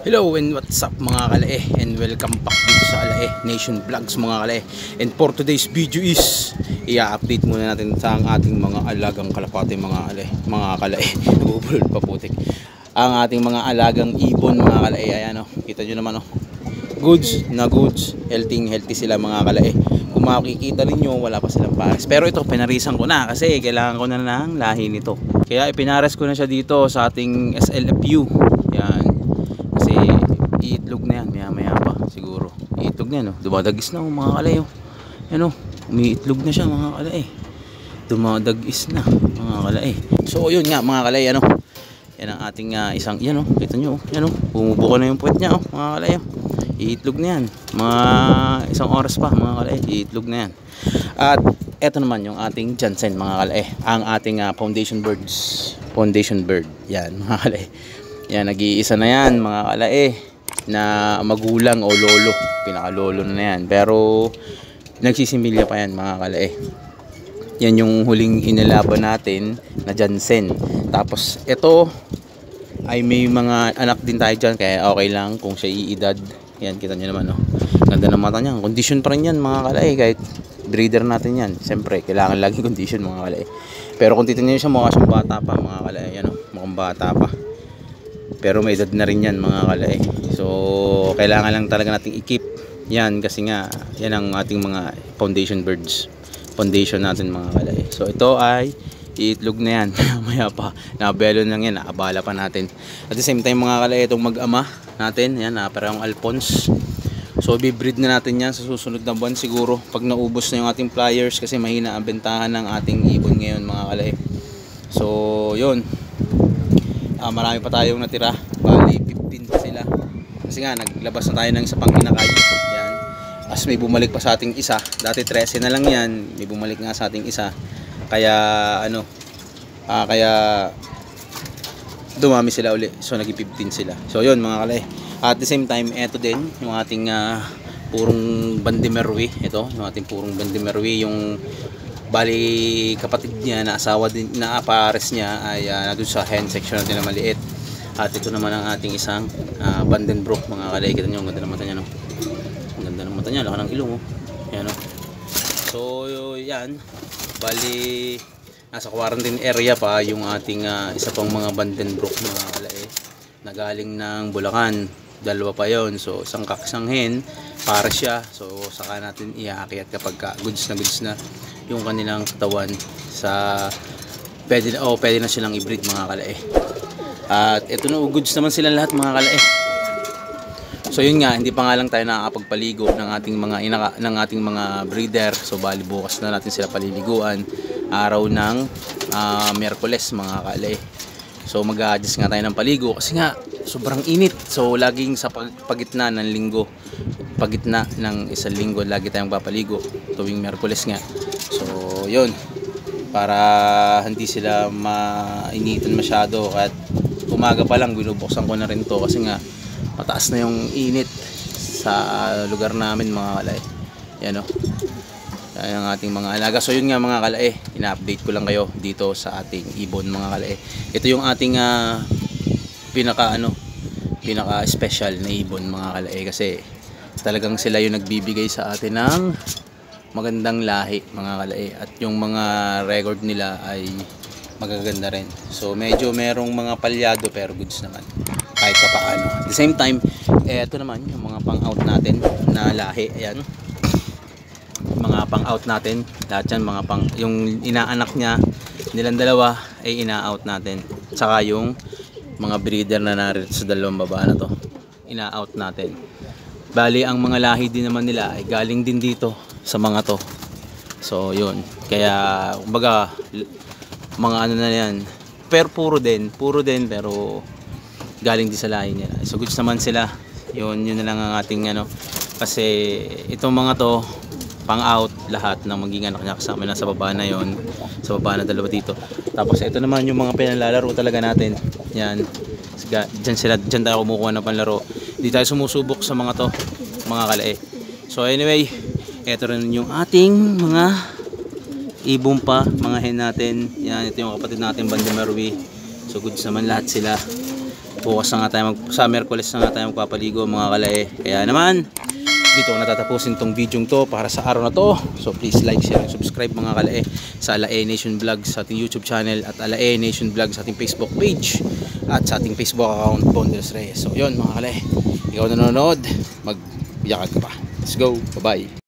Hello and what's up mga kalae, and welcome back dito sa Alae Nation Vlogs mga kalae. And for today's video is i-update muna natin sa ating mga alagang kalapate mga kalae. Nabubulol pa putik ang ating mga alagang ibon mga kalae. Ayan o, kita nyo naman o, goods, healthy sila mga kalae. Kung makikita ninyo, wala pa silang pares, pero ito pinarisan ko na kasi kailangan ko na ng lahi nito, kaya ipinares ko na siya dito sa ating SLFU. Yan, kasi iitlog na yan maya pa siguro. Iitlog na yan, oh. Dumadagis na mga kalay, oh. Yan, oh. Umiitlog na siya mga kalay, dumadagis na mga kalay. So yun nga mga kalay, ano, yan ang ating isang, yan, oh. Kita nyo, oh. Yan, oh. Bumubuka na yung puwet niya, oh, mga kalay, oh. Iitlog na yan mga isang oras pa mga kalay, iitlog na yan. At eto naman yung ating Jansen mga kalay, ang ating foundation bird, yan mga kalay. Yan, nag-iisa na yan mga kalae na magulang o lolo, pinakalolo na yan, pero nagsisimilya pa yan mga kalae. Yan yung huling inalaban natin na Jansen. Tapos ito ay may mga anak din tayo dyan, kaya okay lang kung siya iidad. Yan, kita nyo naman, oh. Ganda ng mata niya, condition pa rin yan mga kalae, kahit breeder natin yan. Siyempre kailangan lagi condition mga kalae, pero kung titignan nyo siya, mukha siyang bata pa mga kalae. Yan, oh, mukhang bata pa, pero may edad na rin yan mga kalae. So kailangan lang talaga nating i-keep yan, kasi nga yan ang ating mga foundation birds, foundation natin mga kalae. So ito ay iitlog na yan maya pa, nabelo lang yan, naabala pa natin. At the same time mga kalae, itong mag-ama natin, yan, parang Alphonse. So bibreed na natin yan sa susunod na buwan siguro, pag naubos na yung ating flyers, kasi mahina ang bentahan ng ating ibon ngayon mga kalae. So yun, marami pa tayong natira, bali 15 sila, kasi nga naglabas na tayo ng isa pang inakay. Yan, as may bumalik pa sa ating isa, dati 13 na lang yan, may bumalik nga sa ating isa, kaya ano, kaya dumami sila uli, so naging 15 sila. So yun mga kalay. At the same time, eto din yung ating purong Bandimerwi. Ito yung ating purong Bandimerwi, yung bali kapatid niya na asawa din, na pares niya ay nandun sa hen section natin na maliit. At ito naman ang ating isang Bandenbroek mga kalay. Kita nyo, ang ganda ng mata niya, no? Ang ganda ng mata niya, laki ng ilong, oh. Yan, no? So yan, bali nasa quarantine area pa yung ating isa pang mga Bandenbroek mga kalay, na galing ng Bulacan. Dalawa pa yon, so isang kaksang hen para siya. So saka natin iaakyat kapag goods na yung kanilang katawan, sa pwede na silang i-breed mga kalae. At ito na, goods naman sila lahat mga kalae. So yun nga, hindi pa nga lang tayo nakakapagpaligo ng ating mga breeder. So bali bukas na natin sila paliliguan, araw ng Miyerkules mga kalae. So mag-a-adjust nga tayo ng paligo kasi nga sobrang init. So laging sa pagitna ng linggo, pagitna ng isang linggo, lagi tayong papaligo tuwing Miyerkules nga. So yun, para hindi sila mainitan masyado, at umaga pa lang binubuksan ko na rin to kasi nga mataas na yung init sa lugar namin mga kalay. Yan, oh. Yan ang ating mga alaga. So yun nga mga kalae, ina-update ko lang kayo dito sa ating ibon mga kalae. Ito yung ating pinaka special na ibon mga kalae, kasi talagang sila yung nagbibigay sa atin ng magandang lahi mga kalae, at yung mga record nila ay magaganda rin. So medyo merong mga palyado pero goods naman kahit pa paano. At the same time, ito naman yung mga pang-out natin na lahi. Ayan, mga pang-out natin lahat yan, mga yung inaanak nilang dalawa ay ina-out natin, saka yung mga breeder na narito sa dalawang baba na to, ina-out natin. Bali ang mga lahi din naman nila ay galing din dito sa mga to. So yun, kaya kumbaga mga ano na yan, pero puro din pero galing din sa lahi nila. So goods naman sila. Yun na lang ang ating kasi itong mga to pang out lahat ng maging anak niya, kasama na sa baba na yon, sa baba na dalawa dito. Tapos ito naman yung mga pinalalaro talaga natin. Yan, dyan tayo kumukuha ng panlaro. Hindi tayo sumusubok sa mga to mga kalae. So anyway, ito rin yung ating mga ibon pa, mga hen natin. Yan, ito yung kapatid natin Bandimerwi. So goods naman lahat sila. bukas na nga tayo sa Miyerkules na nga tayo magpapaligo mga kalae. Kaya naman dito ko natatapusin tong video to para sa araw na to. So please like, share, and subscribe mga kalae sa Alae Nation Vlog sa ating YouTube channel at Alae Nation Vlog sa ating Facebook page at sa ating Facebook account Bondels Reyes. So yun mga kalae, ikaw nanonood, magbiyakan ka pa. Let's go, bye bye.